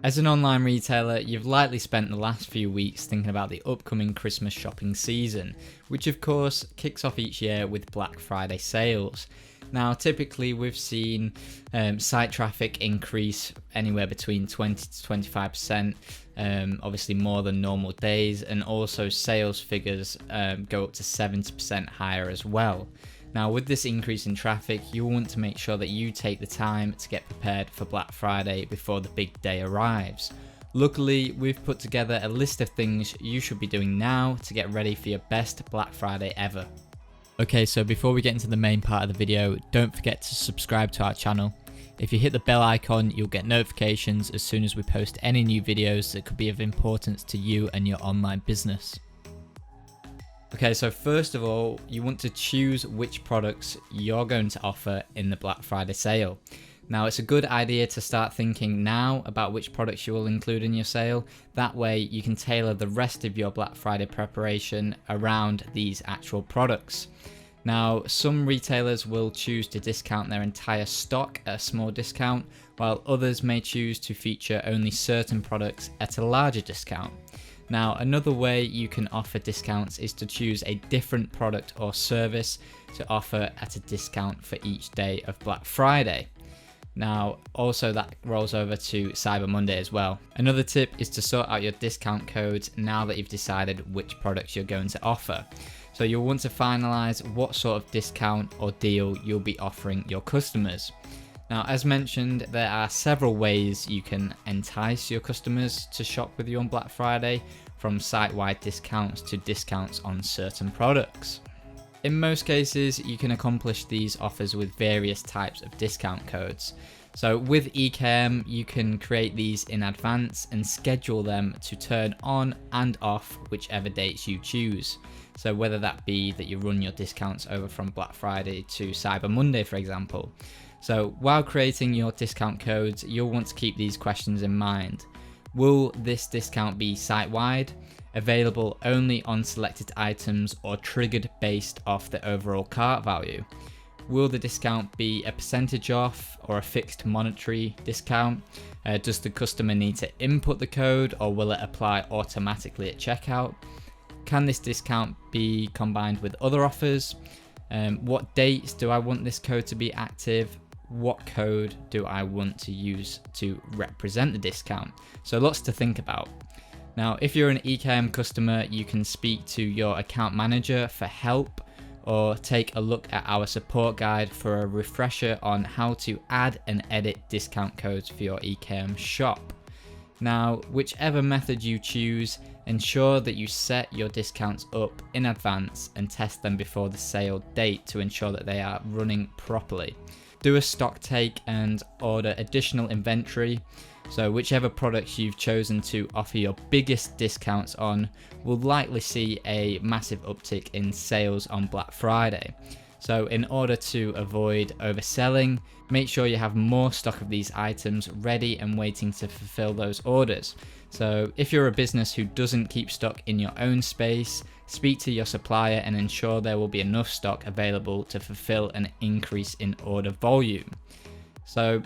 As an online retailer, you've likely spent the last few weeks thinking about the upcoming Christmas shopping season, which of course kicks off each year with Black Friday sales. Now, typically we've seen site traffic increase anywhere between 20 to 25%, obviously more than normal days, and also sales figures go up to 70% higher as well. Now, with this increase in traffic, you'll want to make sure that you take the time to get prepared for Black Friday before the big day arrives. Luckily, we've put together a list of things you should be doing now to get ready for your best Black Friday ever. Okay, so before we get into the main part of the video, don't forget to subscribe to our channel. If you hit the bell icon, you'll get notifications as soon as we post any new videos that could be of importance to you and your online business. Okay, so first of all, you want to choose which products you're going to offer in the Black Friday sale. Now, it's a good idea to start thinking now about which products you will include in your sale. That way you can tailor the rest of your Black Friday preparation around these actual products. Now, some retailers will choose to discount their entire stock at a small discount, while others may choose to feature only certain products at a larger discount. Now, another way you can offer discounts is to choose a different product or service to offer at a discount for each day of Black Friday. Now, also that rolls over to Cyber Monday as well. Another tip is to sort out your discount codes now that you've decided which products you're going to offer. So you'll want to finalize what sort of discount or deal you'll be offering your customers. Now, as mentioned, there are several ways you can entice your customers to shop with you on Black Friday, from site-wide discounts to discounts on certain products. In most cases, you can accomplish these offers with various types of discount codes. So with EKM, you can create these in advance and schedule them to turn on and off whichever dates you choose. So whether that be that you run your discounts over from Black Friday to Cyber Monday, for example. So while creating your discount codes, you'll want to keep these questions in mind. Will this discount be site-wide, available only on selected items, or triggered based off the overall cart value? Will the discount be a percentage off or a fixed monetary discount? Does the customer need to input the code, or will it apply automatically at checkout? Can this discount be combined with other offers? What dates do I want this code to be active? What code do I want to use to represent the discount? So lots to think about. Now, if you're an EKM customer, you can speak to your account manager for help, or take a look at our support guide for a refresher on how to add and edit discount codes for your EKM shop. Now, whichever method you choose, ensure that you set your discounts up in advance and test them before the sale date to ensure that they are running properly. Do a stock take and order additional inventory. So whichever products you've chosen to offer your biggest discounts on will likely see a massive uptick in sales on Black Friday. So in order to avoid overselling, make sure you have more stock of these items ready and waiting to fulfill those orders. So if you're a business who doesn't keep stock in your own space, speak to your supplier and ensure there will be enough stock available to fulfill an increase in order volume. So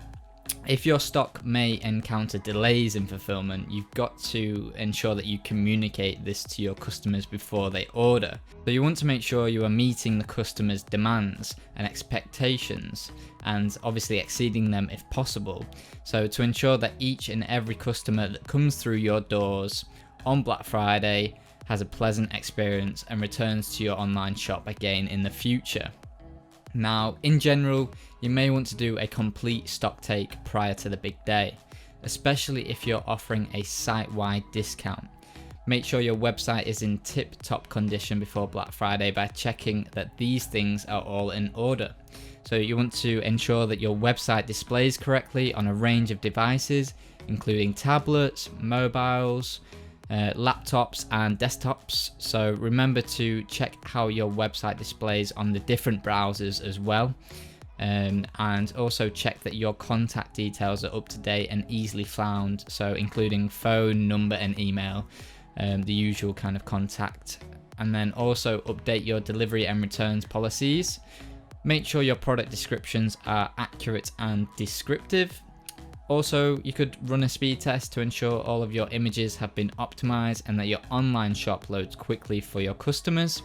if your stock may encounter delays in fulfillment, you've got to ensure that you communicate this to your customers before they order. So you want to make sure you are meeting the customer's demands and expectations, and obviously exceeding them if possible. So to ensure that each and every customer that comes through your doors on Black Friday has a pleasant experience and returns to your online shop again in the future. Now, in general, you may want to do a complete stock take prior to the big day, especially if you're offering a site-wide discount. Make sure your website is in tip-top condition before Black Friday by checking that these things are all in order. So you want to ensure that your website displays correctly on a range of devices, including tablets, mobiles, laptops and desktops. So remember to check how your website displays on the different browsers as well, and also check that your contact details are up to date and easily found, so including phone number and email, the usual kind of contact. And then also update your delivery and returns policies. Make sure your product descriptions are accurate and descriptive. Also, you could run a speed test to ensure all of your images have been optimized and that your online shop loads quickly for your customers.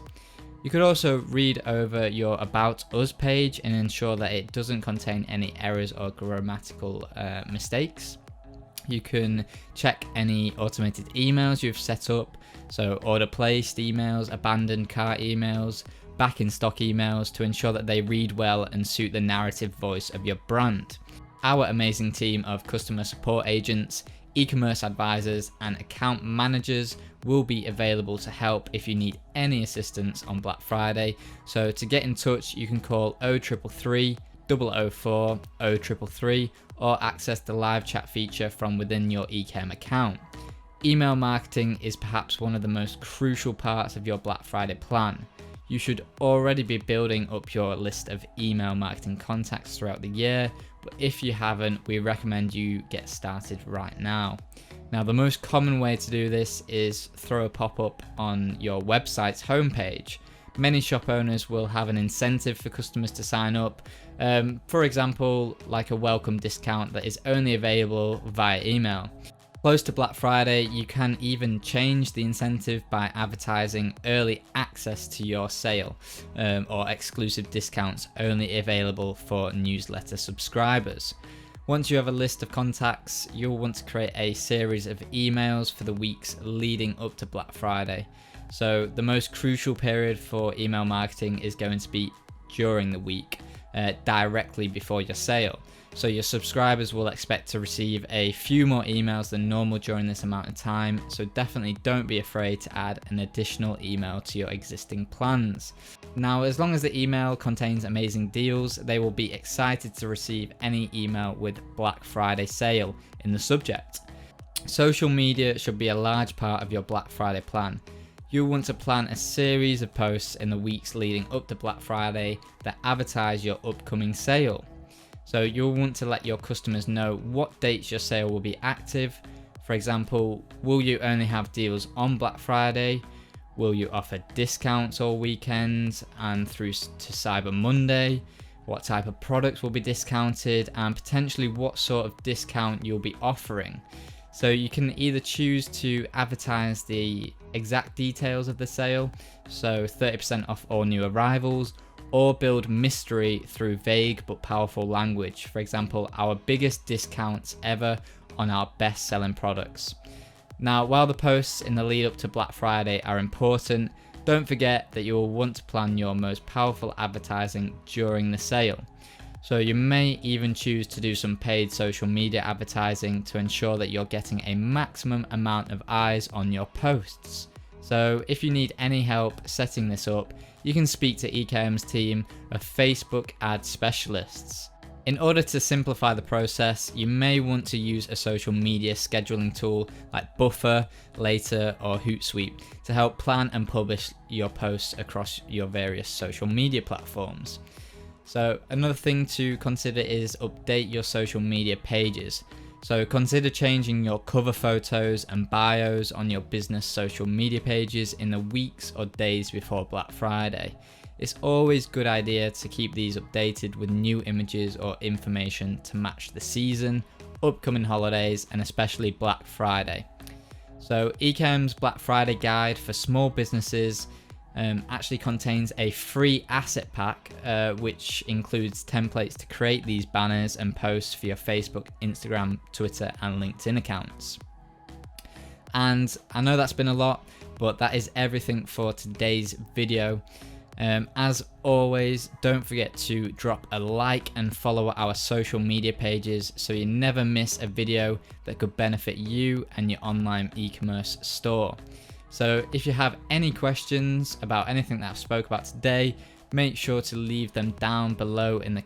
You could also read over your About Us page and ensure that it doesn't contain any errors or grammatical mistakes. You can check any automated emails you've set up, so order placed emails, abandoned cart emails, back in stock emails, to ensure that they read well and suit the narrative voice of your brand. Our amazing team of customer support agents, e-commerce advisors and account managers will be available to help if you need any assistance on Black Friday. So to get in touch, you can call 0333 004 0333 or access the live chat feature from within your eChem account. Email marketing is perhaps one of the most crucial parts of your Black Friday plan. You should already be building up your list of email marketing contacts throughout the year, but if you haven't, we recommend you get started right now. Now, the most common way to do this is throw a pop-up on your website's homepage. Many shop owners will have an incentive for customers to sign up, for example, like a welcome discount that is only available via email. Close to Black Friday, you can even change the incentive by advertising early access to your sale, or exclusive discounts only available for newsletter subscribers. Once you have a list of contacts, you'll want to create a series of emails for the weeks leading up to Black Friday. So the most crucial period for email marketing is going to be during the week, directly before your sale. So your subscribers will expect to receive a few more emails than normal during this amount of time, so definitely don't be afraid to add an additional email to your existing plans. Now, as long as the email contains amazing deals, they will be excited to receive any email with Black Friday sale in the subject. Social media should be a large part of your Black Friday plan. You'll want to plan a series of posts in the weeks leading up to Black Friday that advertise your upcoming sale. So you'll want to let your customers know what dates your sale will be active. For example, will you only have deals on Black Friday? Will you offer discounts all weekend and through to Cyber Monday? What type of products will be discounted and potentially what sort of discount you'll be offering? So you can either choose to advertise the exact details of the sale, so 30% off all new arrivals, or build mystery through vague but powerful language. For example, our biggest discounts ever on our best selling products. Now, while the posts in the lead up to Black Friday are important, don't forget that you will want to plan your most powerful advertising during the sale. So you may even choose to do some paid social media advertising to ensure that you're getting a maximum amount of eyes on your posts. So if you need any help setting this up, you can speak to eChem's team of Facebook ad specialists. In order to simplify the process, you may want to use a social media scheduling tool like Buffer, Later, or Hootsuite to help plan and publish your posts across your various social media platforms. So another thing to consider is update your social media pages. So consider changing your cover photos and bios on your business social media pages in the weeks or days before Black Friday. It's always a good idea to keep these updated with new images or information to match the season, upcoming holidays, and especially Black Friday. So eChem's Black Friday guide for small businesses actually contains a free asset pack, which includes templates to create these banners and posts for your Facebook, Instagram, Twitter, and LinkedIn accounts. And I know that's been a lot, but that is everything for today's video. As always, don't forget to drop a like and follow our social media pages so you never miss a video that could benefit you and your online e-commerce store. So if you have any questions about anything that I've spoke about today, make sure to leave them down below in the